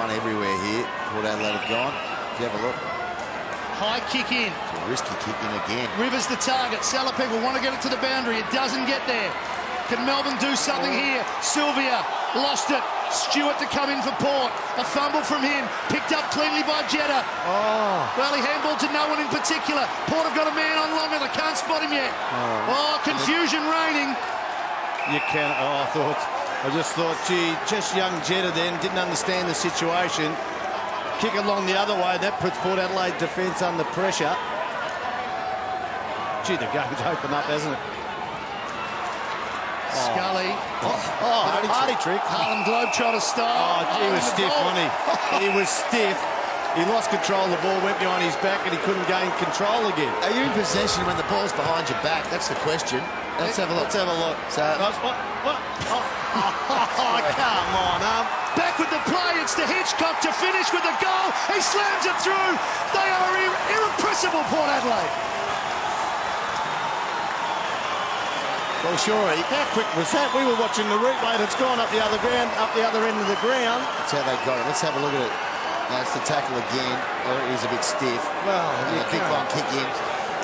run everywhere here. Port Adelaide have gone. If you have a look. High kick in. It's a risky kick in again. Rivers the target. Salapepa want to get it to the boundary. It doesn't get there. Can Melbourne do something here? Sylvia lost it. Stewart to come in for Port. A fumble from him. Picked up cleanly by Jetta. Well, he handballed to no one in particular. Port have got a man on longer. They can't spot him yet. Confusion reigning. You can. I just thought, gee, just young Jetta then didn't understand the situation. Kick along the other way. That puts Port Adelaide defence under pressure. Gee, the game's opened up, hasn't it? Scully. Party trick. Harlem Globetrotter style. He was stiff, wasn't he? He was stiff. He lost control of the ball, went behind his back, and he couldn't gain control again. Are you in possession when the ball's behind your back? That's the question. Let's have a look. Let's have a look. So, what? Come on, Back with the play. It's to Hitchcock to finish with the goal. He slams it through. They are irrepressible, Port Adelaide. well, sure. How quick was that? We were watching the replay. It's gone up the other ground, up the other end of the ground. That's how they got it. Let's have a look at it. That's the tackle again. It is a bit stiff. Well, a big long kick in.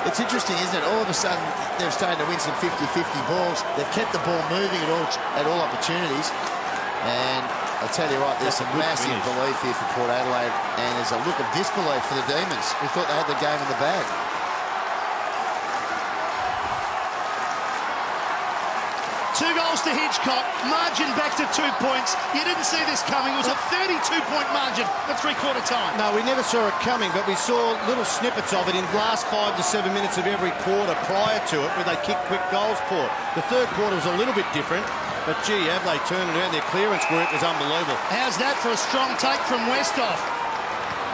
It's interesting, isn't it? All of a sudden, they're starting to win some 50-50 balls. They've kept the ball moving at all opportunities. And I'll tell you what, there's some massive belief here for Port Adelaide. And there's a look of disbelief for the Demons, who thought they had the game in the bag. 2 goals to Hitchcock, margin back to 2 points. You didn't see this coming. It was a 32-point margin at three-quarter time. No, we never saw it coming, but we saw little snippets of it in the last 5 to 7 minutes of every quarter prior to it, where they kicked quick goals, Port. The third quarter was a little bit different, but gee, have they turned it around? Their clearance group was unbelievable. How's that for a strong take from Westhoff?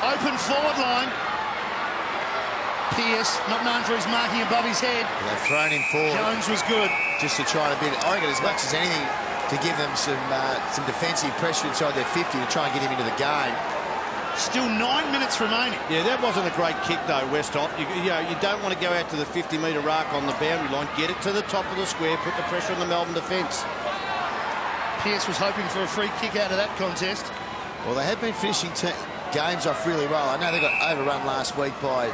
Open forward line. Pearce, not known for his marking above his head. They've thrown him forward. Jones was good. Just to try to beat it. I reckon as much as anything to give them some defensive pressure inside their 50 to try and get him into the game. Still 9 minutes remaining. Yeah, that wasn't a great kick, though, Westhoff. You don't want to go out to the 50-metre arc on the boundary line. Get it to the top of the square, put the pressure on the Melbourne defence. Pearce was hoping for a free kick out of that contest. Well, they have been finishing games off really well. I know they got overrun last week by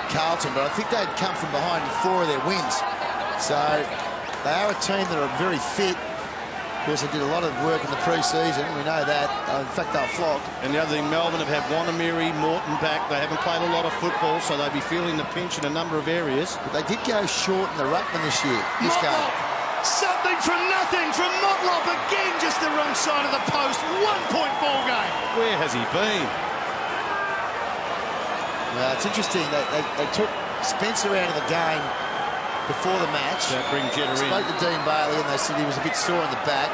Carlton, but I think they'd come from behind in 4 of their wins. So they are a team that are very fit. Of course, they did a lot of work in the pre-season. We know that. In fact, they're flogged. And the other thing, Melbourne have had Wanamiri, Morton back. They haven't played a lot of football, so they'll be feeling the pinch in a number of areas. But they did go short in the ruckman this year. This game. Something from nothing from Motlop. Again, just the wrong side of the post. 1-point ball game. Where has he been? Well, it's interesting. They took Spencer out of the game before the match. That brings Jetta in. Spoke to Dean Bailey and they said he was a bit sore in the back.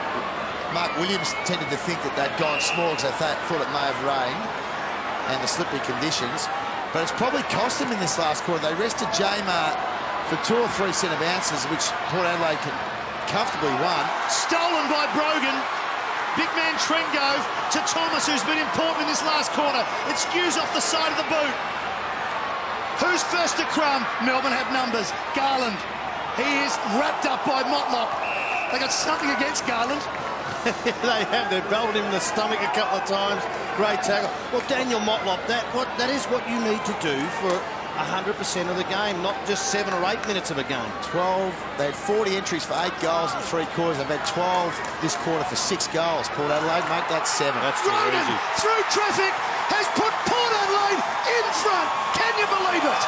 Mark Williams tended to think that they'd gone small because they thought it may have rained and the slippery conditions. But it's probably cost them in this last quarter. They rested J-Mart for 2 or 3 centre bounces, which Port Adelaide comfortably won. Stolen by Brogan. Big man Trengove to Thomas, who's been important in this last quarter. It skews off the side of the boot. Who's first to crumb? Melbourne have numbers. Garland. He is wrapped up by Motlop. They got something against Garland. They have. They've belted him in the stomach a couple of times. Great tackle. Well, Daniel Motlop, that is what you need to do for 100% of the game, not just 7 or 8 minutes of a game. 12. They had 40 entries for 8 goals in 3 quarters. They've had 12 this quarter for 6 goals. Port Adelaide, make that 7. That's too Roden, easy. through traffic, has put Port Adelaide in front. Can you believe it?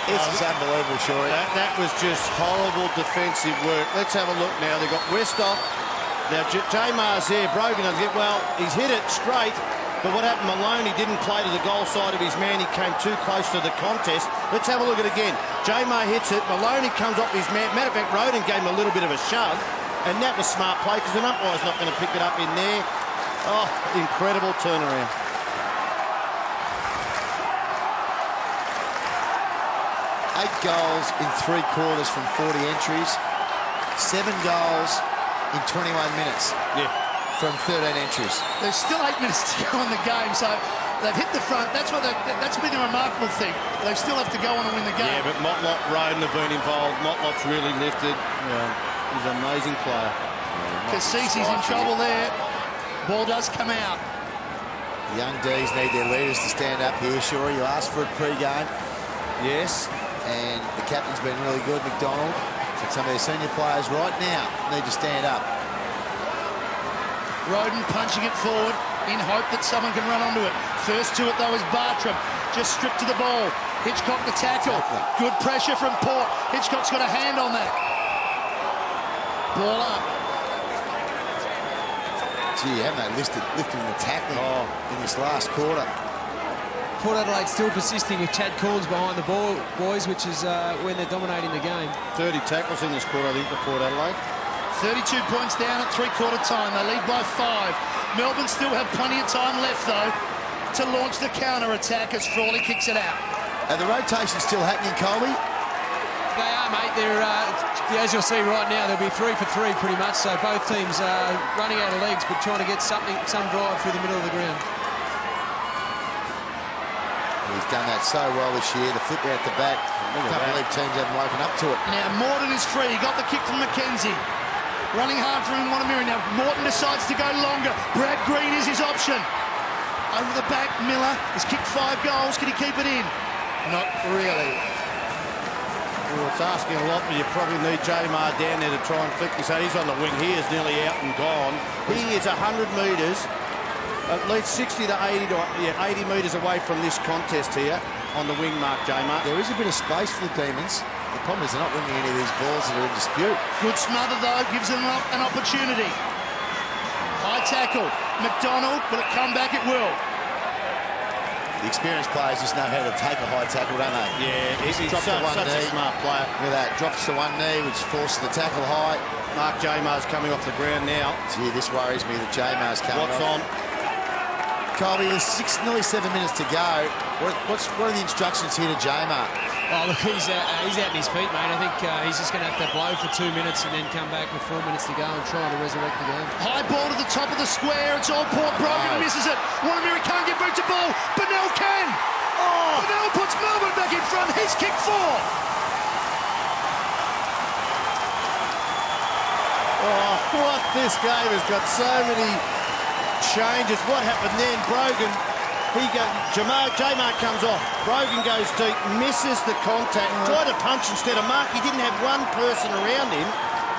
This is unbelievable, Shorey. That was just horrible defensive work. Let's have a look now. They've got Westhoff. Now, J-Mar's there. Brogan, well, he's hit it straight. But what happened, Maloney didn't play to the goal side of his man. He came too close to the contest. Let's have a look at it again. J-Mar hits it. Maloney comes off his man. Matter of fact, Roden gave him a little bit of a shove. And that was smart play because an umpire's not going to pick it up in there. Oh, incredible turnaround. Eight goals in 3 quarters from 40 entries. 7 goals in 21 minutes. Yeah. From 13 entries. There's still 8 minutes to go in the game, so they've hit the front. That's been the remarkable thing. They still have to go on and win the game. Yeah, but Motlop, Roden have been involved. Motlop's really lifted. Yeah, he's an amazing player. Cassisi's in trouble there. Ball does come out. The young D's need their leaders to stand up here. Sure, you asked for it pre-game. Yes, and the captain's been really good, McDonald. And some of their senior players right now need to stand up. Roden punching it forward in hope that someone can run onto it. First to it, though, is Bartram. Just stripped to the ball. Hitchcock the tackle. Good pressure from Port. Hitchcock's got a hand on that. Ball up. Gee, haven't they lifting the tackling in this last quarter? Port Adelaide still persisting with Chad Corns behind the ball, boys, which is when they're dominating the game. 30 tackles in this quarter, I think, for Port Adelaide. 32 points down at three-quarter time. They lead by 5. Melbourne still have plenty of time left, though, to launch the counter-attack as Frawley kicks it out. Are the rotations still happening, Colby? They are, mate. They're, as you'll see right now, they'll be 3 for 3 pretty much. So both teams are running out of legs, but trying to get some drive through the middle of the ground. He's done that so well this year. The flip out the back. I can't believe teams haven't woken up to it. Now, Morton is free. He got the kick from McKenzie. Running hard for him, Wanamiri. Now, Morton decides to go longer. Brad Green is his option. Over the back, Miller has kicked 5 goals. Can he keep it in? Not really. Well, it's asking a lot, but you probably need Jamar down there to try and flick this out. He's on the wing. He is nearly out and gone. He is 100 metres, at least 60 to 80 metres away from this contest here on the wing, Mark Jamar. There is a bit of space for the Demons. The problem is they're not winning any of these balls that are in dispute. Good smother, though, gives them an opportunity. High tackle. McDonald, will it come back? It will. The experienced players just know how to take a high tackle, don't they? Yeah, he's such a smart player. Look at that, drops to one knee, which forces the tackle high. Mark Jamar's coming off the ground now. Gee, this worries me that Jamar's coming off. What's on? Colby, there's nearly 7 minutes to go. What are the instructions here to Jamar? Oh, look, he's out in his feet, mate. I think he's just going to have to blow for 2 minutes and then come back with 4 minutes to go and try to resurrect the game. High ball to the top of the square. It's all Port. Brogan misses it. Wanamiri can't get back to ball. Bennell can. Oh! Bennell puts Melbourne back in front. He's kicked 4. Oh, what this game has got so many changes. What happened then? Brogan, Jamar comes off. Brogan goes deep, misses the contact, tried to punch instead of mark. He didn't have one person around him.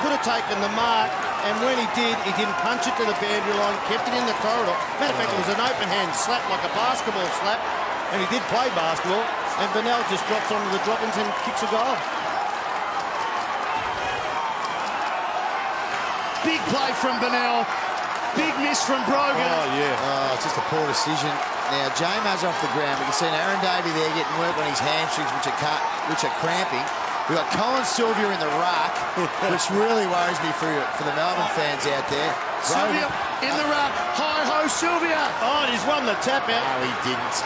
Could have taken the mark, and when he did, he didn't punch it to the boundary line, kept it in the corridor. Matter of fact, it was an open hand slap, like a basketball slap, and he did play basketball, and Bennell just drops onto the drop-ins and kicks a goal. Big play from Bennell. Big miss from Brogan. Oh, yeah. Oh, it's just a poor decision. Now, Jamar's off the ground. We can see Aaron Davey there getting work on his hamstrings, which are cramping. We've got Colin Sylvia in the ruck, which really worries me for the Melbourne fans out there. Sylvia in the ruck. Hi-ho, Sylvia. Oh, and he's won the tap out. No, he didn't.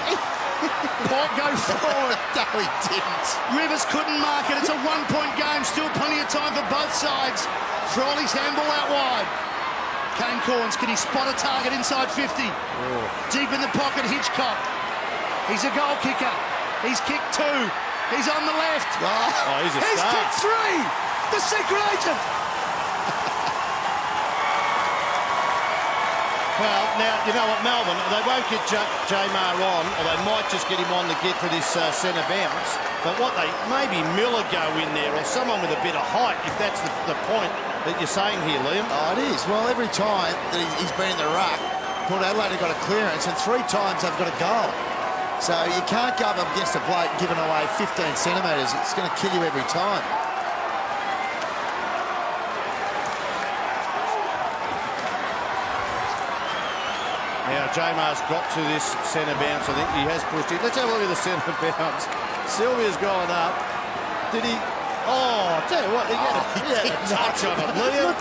Port go forward. No, he didn't. Rivers couldn't mark it. It's a one-point game. Still plenty of time for both sides. Frawley's handball out wide. Kane Corns, can he spot a target inside 50? Oh. Deep in the pocket, Hitchcock. He's a goal kicker. He's kicked 2. He's on the left. Oh, he's kicked 3. The secret agent. Well, now, you know what, Melbourne, they won't get Jamar on, or they might just get him on to get to this centre bounce. But what maybe Miller go in there, or someone with a bit of height, if that's the point that you're saying here, Liam. Oh, it is. Well, every time that he's been in the ruck, Port Adelaide have got a clearance, and 3 times they've got a goal. So you can't go up against a bloke giving away 15 centimetres. It's going to kill you every time. Now, Jamar's got to this centre bounce. I think he has pushed it. Let's have a look at the centre bounce. Sylvia's gone up. Did he... Oh, I'll tell you what, he had a touch on it, Liam.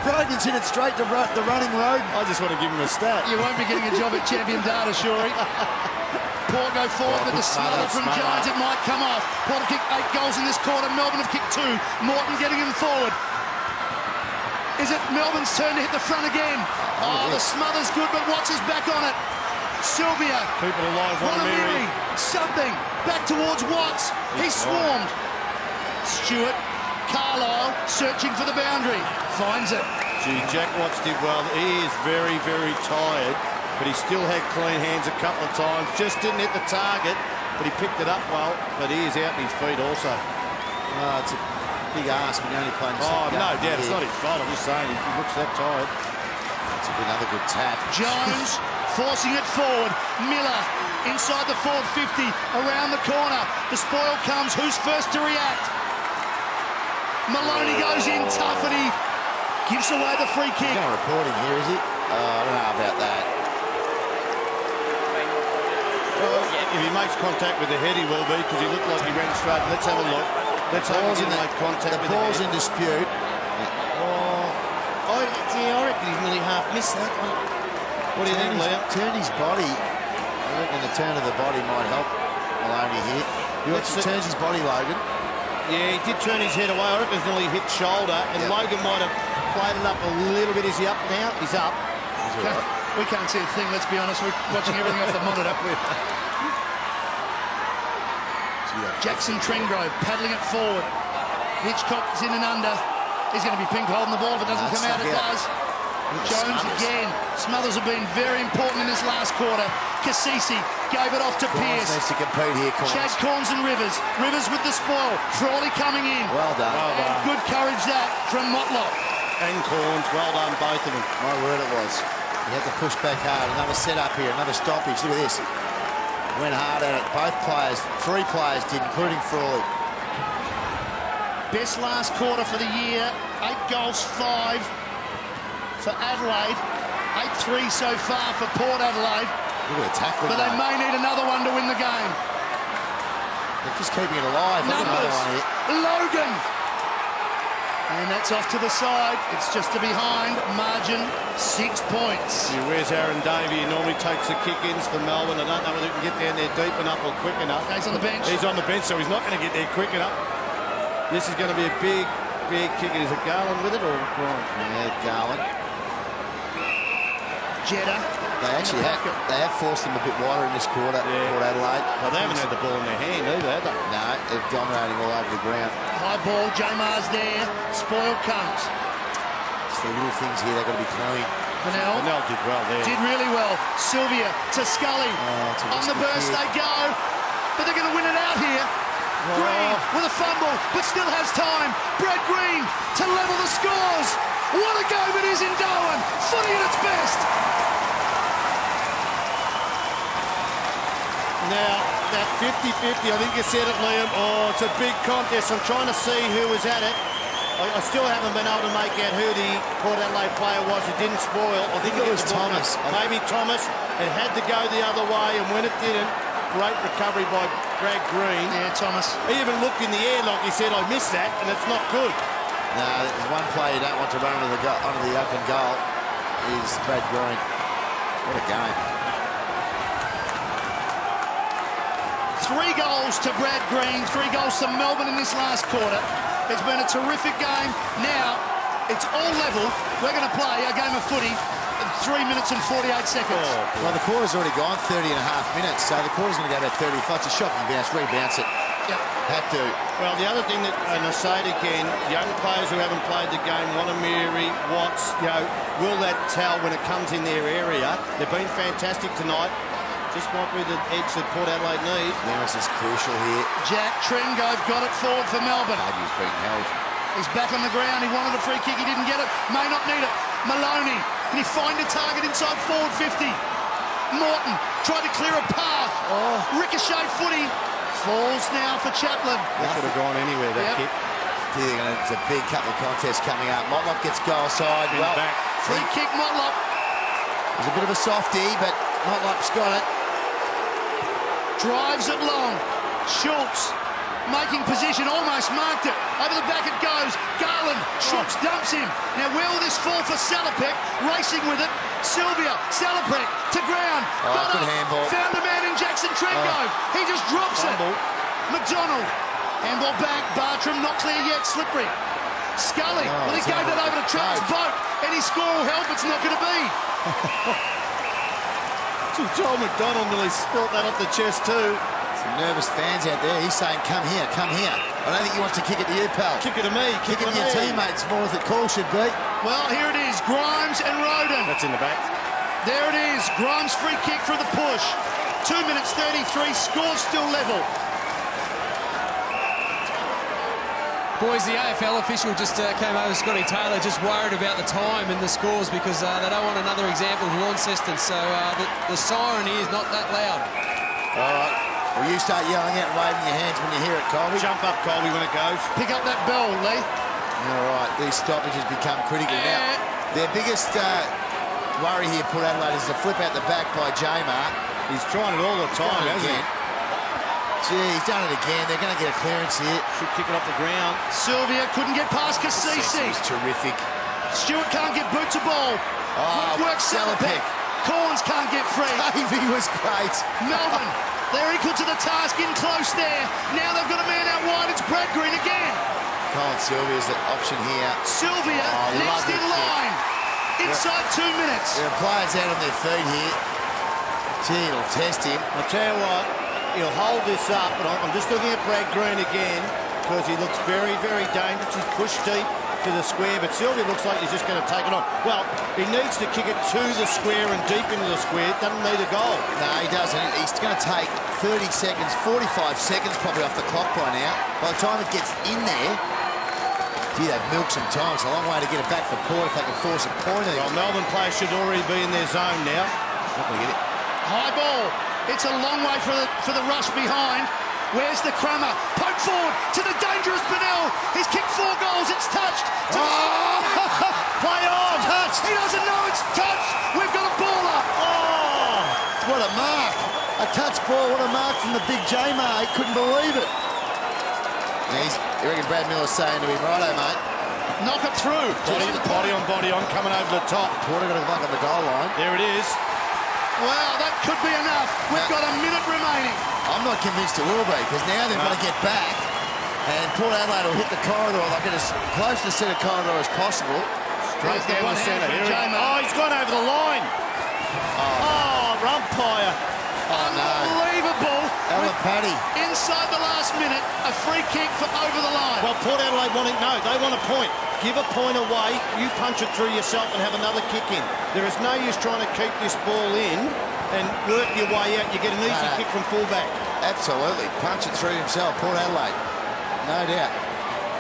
Brogan's hit it straight to the running road. I just want to give him a stat. You won't be getting a job at Champion Data, Shorey. Port go forward with the smother from Giants. It might come off. Port have kicked 8 goals in this quarter. Melbourne have kicked 2. Morton getting him forward. Is it Melbourne's turn to hit the front again? Oh, the smother's good, but Watts is back on it. Sylvia. Keep it alive, Wanamiri. Something. Back towards Watts. He's swarmed. Stewart, Carlisle searching for the boundary. Finds it. Gee, Jack Watts did well. He is very, very tired, but he still had clean hands a couple of times. Just didn't hit the target, but he picked it up well. But he is out on his feet also. Oh, it's a big ask when you're only playing. Oh, no doubt. It's not his fault. I'm just saying he looks that tired. It's another good tap. Jones forcing it forward. Miller inside the forward 50, around the corner. The spoil comes. Who's first to react? Maloney goes in tough and he gives away the free kick. He's not reporting here, is he? I don't know about that. Well, if he makes contact with the head, he will be, because he looked like he ran straight. Let's have a look. Let's hope he didn't make contact with the head. The ball's in dispute. I reckon he's nearly half missed that. What do you think, Liam? Turn his body. I reckon the turn of the body might help Maloney here. He turns his body, Logan. Yeah, he did turn his head away. I reckon he's nearly hit shoulder, and Logan might have played it up a little bit. Is he up now? He's up. We can't see a thing, let's be honest. We're watching everything off the monitor. Jackson Trengrove paddling it forward. Hitchcock is in and under. He's going to be pink holding the ball. If it doesn't come out, it does. Jones again. Smothers have been very important in this last quarter. Cassisi gave it off to Pearce. Needs to compete here, Corns. Chad Corns and Rivers. Rivers with the spoil. Frawley coming in. Well done. Well done. And good courage that from Motlop. And Corns. Well done, both of them. My word, it was. He had to push back hard. Another set up here. Another stoppage. Look at this. Went hard at it. Both players, 3 players did, including Frawley. Best last quarter for the year. 8 goals, 5 for Adelaide. 8-3 so far for Port Adelaide. Look at the tackling. But they may need another one to win the game. They're just keeping it alive. Numbers. Logan. And that's off to the side. It's just a behind margin, 6 points. Gee, where's Aaron Davey? He normally takes the kick-ins for Melbourne. I don't know whether he can get down there deep enough or quick enough. He's on the bench. He's on the bench, so he's not going to get there quick enough. This is going to be a big, big kick. Is it Garland with it or Bryant? Yeah, Garland. Jeddah. They have forced them a bit wider in this quarter, Port Adelaide. Well, they haven't had the ball in their hand either, have they? No, they're dominating all over the ground. High ball, Jamar's there. Spoil comes. It's the little things here they've got to be clean. Vanel did well there. did really well. Sylvia to Scully. On the burst they go. But they're going to win it out here. Green with a fumble, but still has time. Brad Green to level the scores. What a game it is in Darwin. Footy at its best. Now, that 50-50, I think you said it, Liam. Oh, it's a big contest. I'm trying to see who was at it. I still haven't been able to make out who the Port Adelaide player was who didn't spoil. I think it was Thomas. Maybe Thomas. It had to go the other way, and when it didn't, great recovery by Brad Green. Yeah, Thomas. He even looked in the air like he said, I missed that, and it's not good. No, there's one player you don't want to run onto the open goal is Brad Green. What a game. 3 goals to Brad Green, 3 goals to Melbourne in this last quarter. It's been a terrific game. Now, it's all level. We're going to play a game of footy in 3 minutes and 48 seconds. Well, the quarter's already gone 30 and a half minutes, so the quarter's going to go about 35. It's a shocking bounce, rebounce it. Yep. Had to. Well, the other thing that, and I say it again, young players who haven't played the game, Wanamiri, Watts, will that tell when it comes in their area? They've been fantastic tonight. Just might be the edge that Port Adelaide needs. This is crucial here. Jack Trengove got it forward for Melbourne. He's being held. He's back on the ground. He wanted a free kick. He didn't get it. May not need it. Maloney. Can he find a target inside forward 50? Morton tried to clear a path. Ricochet footy. Falls now for Chaplin. That could have gone anywhere, that kick. It's a big couple of contests coming up. Motlop gets goal side. Back. Free kick, Motlop. It was a bit of a softie, but Motlop's got it. Drives it long. Schultz making position, almost marked it. Over the back it goes. Garland, Schultz dumps him. Now where will this fall for Salopek? Racing with it. Sylvia, Salopek to ground. Got good up. handball. Found a man in Jackson Trengove. He just drops it. McDonald. Handball back. Bartram not clear yet. Slippery. Scully. Well, he gave that over to Travis Boak. Any score will help. It's not going to be. Joel McDonald nearly spilt that off the chest too. Some nervous fans out there. He's saying, come here, come here. I don't think he wants to kick it to you, pal. Kick it to me. Kick it to your teammates more as the call should be. Well, here it is, Grimes and Roden. That's in the back. There it is, Grimes free kick for the push. 2 minutes 33, score still level. Boys, the AFL official just came over, Scotty Taylor, just worried about the time and the scores because they don't want another example of Launceston. So the siren here is not that loud. All right. Well, you start yelling out and waving your hands when you hear it, Colby. Jump up, Colby, when it goes. Pick up that bell, Lee. All right, these stoppages become critical. Now, their biggest worry here, Port Adelaide, is the flip out the back by J-Mar. He's trying it all the time, hasn't he? Gee, he's done it again. They're going to get a clearance here. Should kick it off the ground. Sylvia couldn't get past Cassisi. He's terrific. Stewart can't get boot to ball. Oh, Work Salopek. Corns can't get free. Davey was great. Melbourne, they're equal to the task, in close there. Now they've got a man out wide. It's Brad Green again. Colin Sylvia's the option here. Sylvia next in line. Inside 2 minutes. There are players out on their feet here. Gee, it'll test him. I'll tell you what, he'll hold this up, but I'm just looking at Brad Green again because he looks very, very dangerous. He's pushed deep to the square, but Sylvia looks like he's just going to take it on. Well, he needs to kick it to the square and deep into the square. Doesn't need a goal. No, he doesn't. He's going to take 30 seconds, 45 seconds probably off the clock by now. By the time it gets in there, gee, they've milked some time. It's a long way to get it back for Port if they can force a point. Well, Melbourne players should already be in their zone now. Not going to get it. High ball. It's a long way for the rush behind. Where's the Crummer? Poke forward to the dangerous Bennell. He's kicked 4 goals. It's touched. Play on! Touched. He doesn't know it's touched. We've got a baller. Oh, what a mark. A touch ball. What a mark from the big J-Mar. He couldn't believe it. You reckon Brad Miller's saying to him, righto, mate. Knock it through. Body on, coming over the top. Porter got a buck on the goal line. There it is. Wow, that could be enough. We've got a minute remaining. I'm not convinced it will be, because now they've got to get back, and Port Adelaide will hit the corridor. They'll get as close to the centre corridor as possible. Straight down the centre. Oh, he's gone over the line. Oh, umpire. Unbelievable. Paddy. Inside the last minute, a free kick for over the line. Well, Port Adelaide want it. No, they want a point. Give a point away. You punch it through yourself and have another kick in. There is no use trying to keep this ball in and work your way out. You get an easy kick from fullback. Absolutely. Punch it through himself, Port Adelaide. No doubt.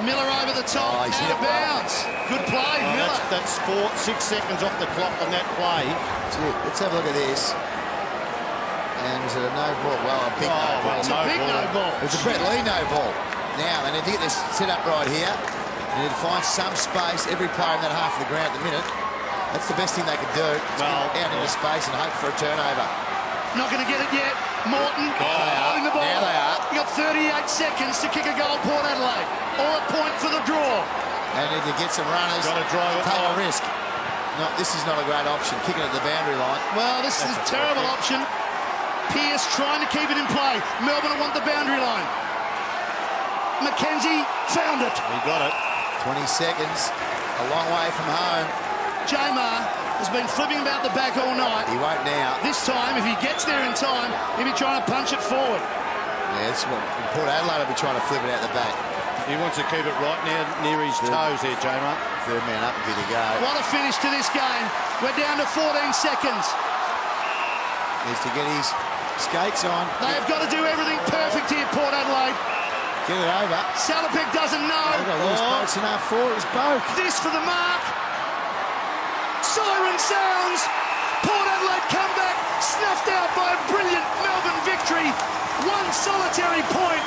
Miller over the top, out of bounds. Good play, Miller. That's 6 seconds off the clock on that play. Let's have a look at this. And was it a no ball? Well, a big no ball. It's a big no ball. It was a Brett Lee no ball. Now, they need to get this set up right here. They need to find some space. Every player in that half of the ground at the minute. That's the best thing they could do. Well, out into space and hope for a turnover. Not going to get it yet. Morton holding the ball. Now they are. You've got 38 seconds to kick a goal, Port Adelaide. Or a point for the draw. They need to get some runners. Got to drive it. Take a risk. No, this is not a great option. Kicking at the boundary line. Well, this is a terrible option. Pearce trying to keep it in play. Melbourne want the boundary line. McKenzie found it. He got it. 20 seconds. A long way from home. J-Mar has been flipping about the back all night. He won't now. This time, if he gets there in time, he'll be trying to punch it forward. Yeah, that's what Port Adelaide will be trying to flip it out the back. He wants to keep it right now near his toes here, J-Mar. Third man up, a bit to go. What a finish to this game. We're down to 14 seconds. Needs to get his skates on. They have got to do everything perfect here, Port Adelaide. Get it over. Salopek doesn't know. They've got loose boats enough for it. It's Boak. This for the mark. Siren sounds. Port Adelaide come back, snuffed out by a brilliant Melbourne victory. One solitary point.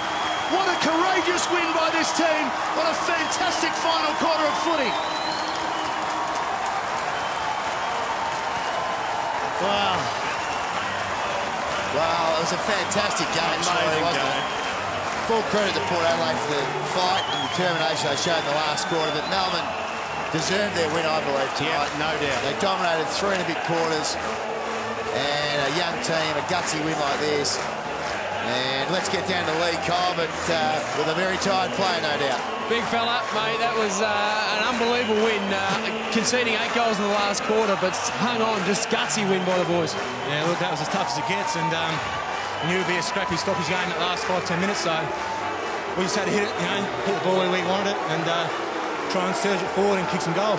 What a courageous win by this team. What a fantastic final quarter of footy. Wow. Well, it was a fantastic game. Amazing game. Full credit to Port Adelaide for the fight and determination they showed in the last quarter, but Melbourne deserved their win, I believe, tonight. Yeah, no doubt. They dominated 3 and a bit quarters, and a young team, a gutsy win like this. And let's get down to league, Kyle, but with a very tired player, no doubt. Big fella, mate, that was an unbelievable win. Conceding 8 goals in the last quarter, but hung on, just gutsy win by the boys. Yeah, look, that was as tough as it gets, and we knew it would be a scrappy stoppage game that last 5-10 minutes, so we just had to hit it, hit the ball where we wanted it, and try and surge it forward and kick some goals.